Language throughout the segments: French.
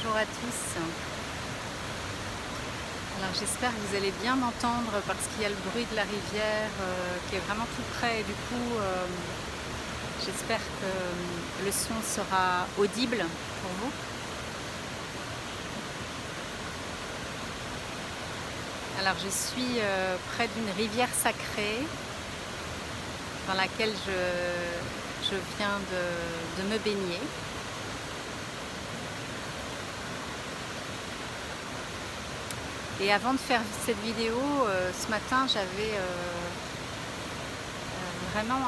bonjour à tous. Alors j'espère que vous allez bien m'entendre parce qu'il y a le bruit de la rivière qui est vraiment tout près et du coup j'espère que le son sera audible pour vous. Alors je suis près d'une rivière sacrée dans laquelle je viens de me baigner. Et avant de faire cette vidéo, ce matin, j'avais vraiment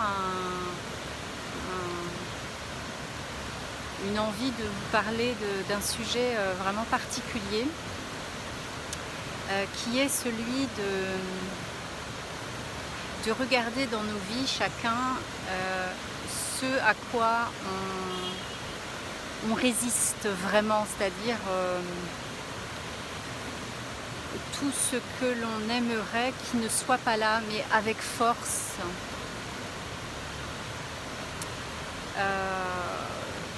une envie de vous parler d'un sujet vraiment particulier, qui est celui de regarder dans nos vies chacun ce à quoi on résiste vraiment, c'est-à-dire tout ce que l'on aimerait qui ne soit pas là, mais avec force.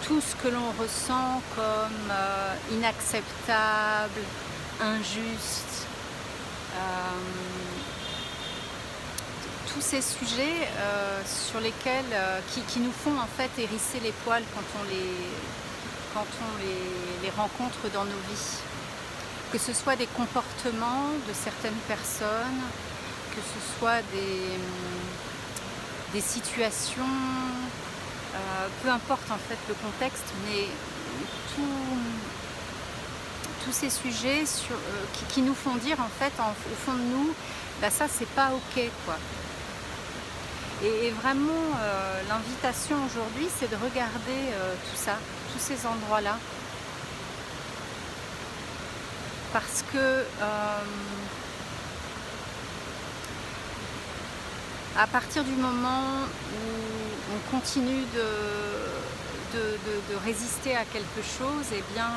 Tout ce que l'on ressent comme inacceptable, injuste, tous ces sujets sur lesquels, qui nous font en fait hérisser les poils quand on les rencontre dans nos vies. Que ce soit des comportements de certaines personnes, que ce soit des situations, peu importe en fait le contexte, mais tous ces sujets qui nous font dire en fait au fond de nous, bah ça c'est pas ok quoi. Et vraiment l'invitation aujourd'hui c'est de regarder tout ça, tous ces endroits-là. Parce que à partir du moment où on continue de résister à quelque chose, eh bien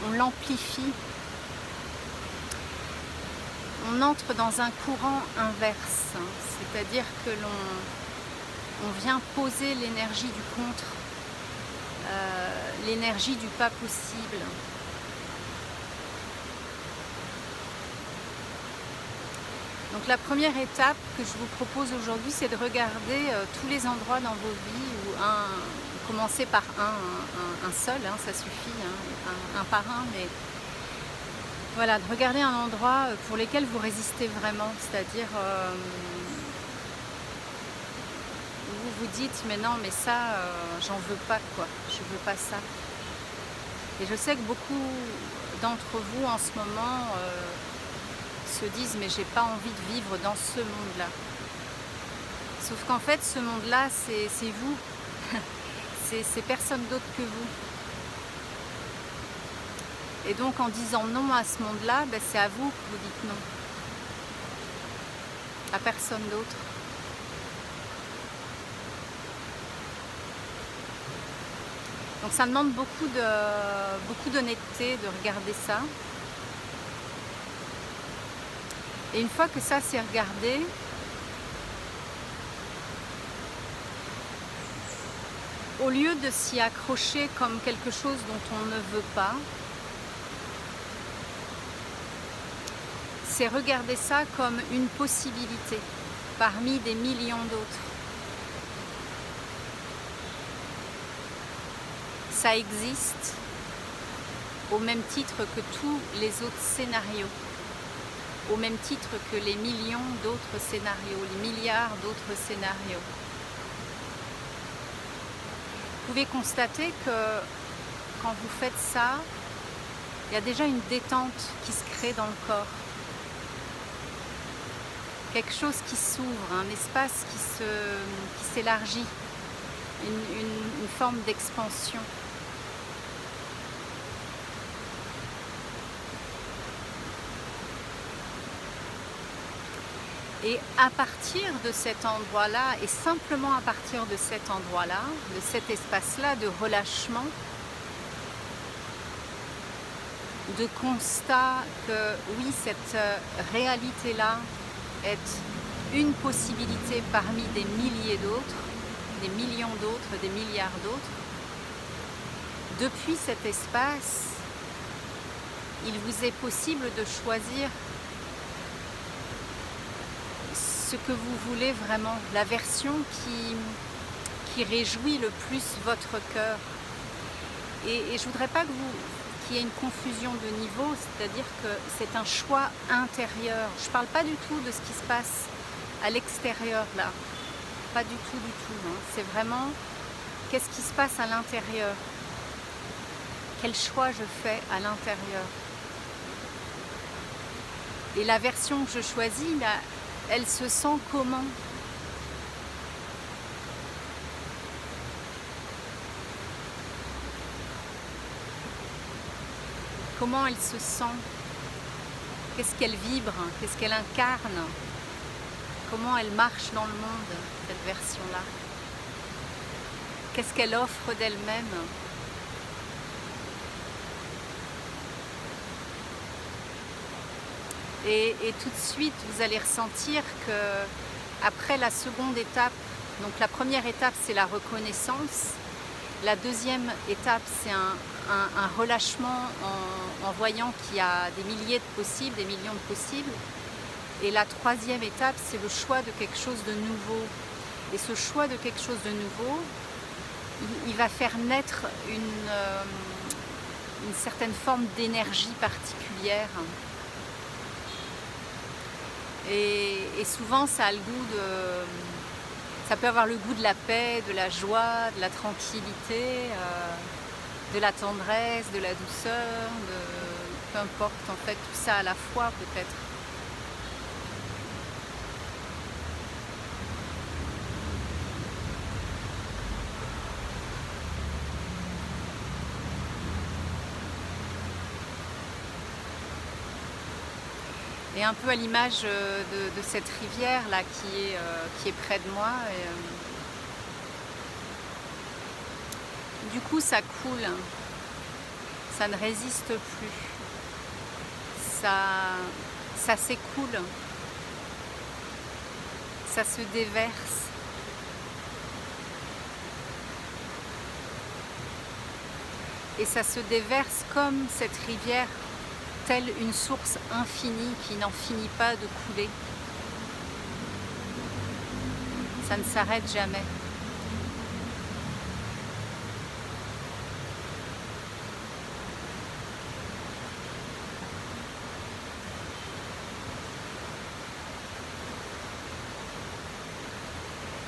on l'amplifie. On entre dans un courant inverse, c'est-à-dire que on vient poser l'énergie du contre. L'énergie du pas possible. Donc la première étape que je vous propose aujourd'hui, c'est de regarder tous les endroits dans vos vies où commencer par un seul, ça suffit, un par un, mais voilà, de regarder un endroit pour lesquels vous résistez vraiment, c'est-à-dire vous vous dites mais non mais ça j'en veux pas quoi, je veux pas ça. Et je sais que beaucoup d'entre vous en ce moment se disent mais j'ai pas envie de vivre dans ce monde-là. Sauf qu'en fait ce monde-là c'est vous, c'est personne d'autre que vous. Et donc en disant non à ce monde-là, ben, c'est à vous que vous dites non, à personne d'autre. Donc ça demande beaucoup d'honnêteté de regarder ça. Et une fois que ça c'est regardé, au lieu de s'y accrocher comme quelque chose dont on ne veut pas, c'est regarder ça comme une possibilité parmi des millions d'autres. Ça existe au même titre que tous les autres scénarios, au même titre que les millions d'autres scénarios, les milliards d'autres scénarios. Vous pouvez constater que quand vous faites ça, il y a déjà une détente qui se crée dans le corps. Quelque chose qui s'ouvre, un espace qui s'élargit, une forme d'expansion. Et à partir de cet endroit-là, et simplement à partir de cet endroit-là, de cet espace-là de relâchement, de constat que oui, cette réalité-là est une possibilité parmi des milliers d'autres, des millions d'autres, des milliards d'autres, depuis cet espace, il vous est possible de choisir ce que vous voulez vraiment, la version qui réjouit le plus votre cœur. Et je voudrais pas qu'il y ait une confusion de niveau, c'est-à-dire que c'est un choix intérieur. Je parle pas du tout de ce qui se passe à l'extérieur là, pas du tout, hein. C'est vraiment qu'est-ce qui se passe à l'intérieur, quel choix je fais à l'intérieur. Et la version que je choisis là, elle se sent comment? Comment elle se sent? Qu'est-ce qu'elle vibre? Qu'est-ce qu'elle incarne? Comment elle marche dans le monde, cette version-là? Qu'est-ce qu'elle offre d'elle-même? Et tout de suite, vous allez ressentir que après la seconde étape, donc la première étape, c'est la reconnaissance. La deuxième étape, c'est un relâchement en voyant qu'il y a des milliers de possibles, des millions de possibles. Et la troisième étape, c'est le choix de quelque chose de nouveau. Et ce choix de quelque chose de nouveau, il va faire naître une certaine forme d'énergie particulière. Et souvent, ça a le goût ça peut avoir le goût de la paix, de la joie, de la tranquillité, de la tendresse, de la douceur, peu importe en fait, tout ça à la fois peut-être. Et un peu à l'image de cette rivière là qui est près de moi. Du coup, ça coule, ça ne résiste plus, ça s'écoule, ça se déverse. Et ça se déverse comme cette rivière, telle une source infinie qui n'en finit pas de couler. Ça ne s'arrête jamais.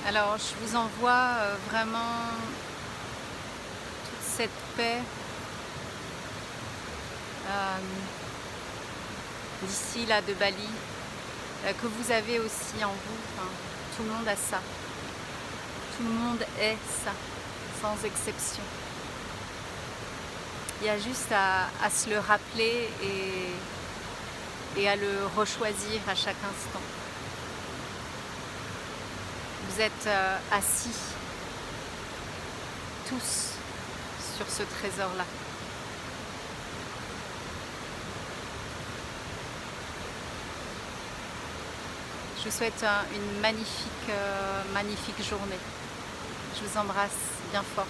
Alors, je vous envoie vraiment toute cette paix d'ici là de Bali, que vous avez aussi en vous. Enfin, tout le monde a ça. Tout le monde est ça, sans exception. Il y a juste à se le rappeler et à le rechoisir à chaque instant. Vous êtes assis tous sur ce trésor-là. Je vous souhaite une magnifique journée. Je vous embrasse bien fort.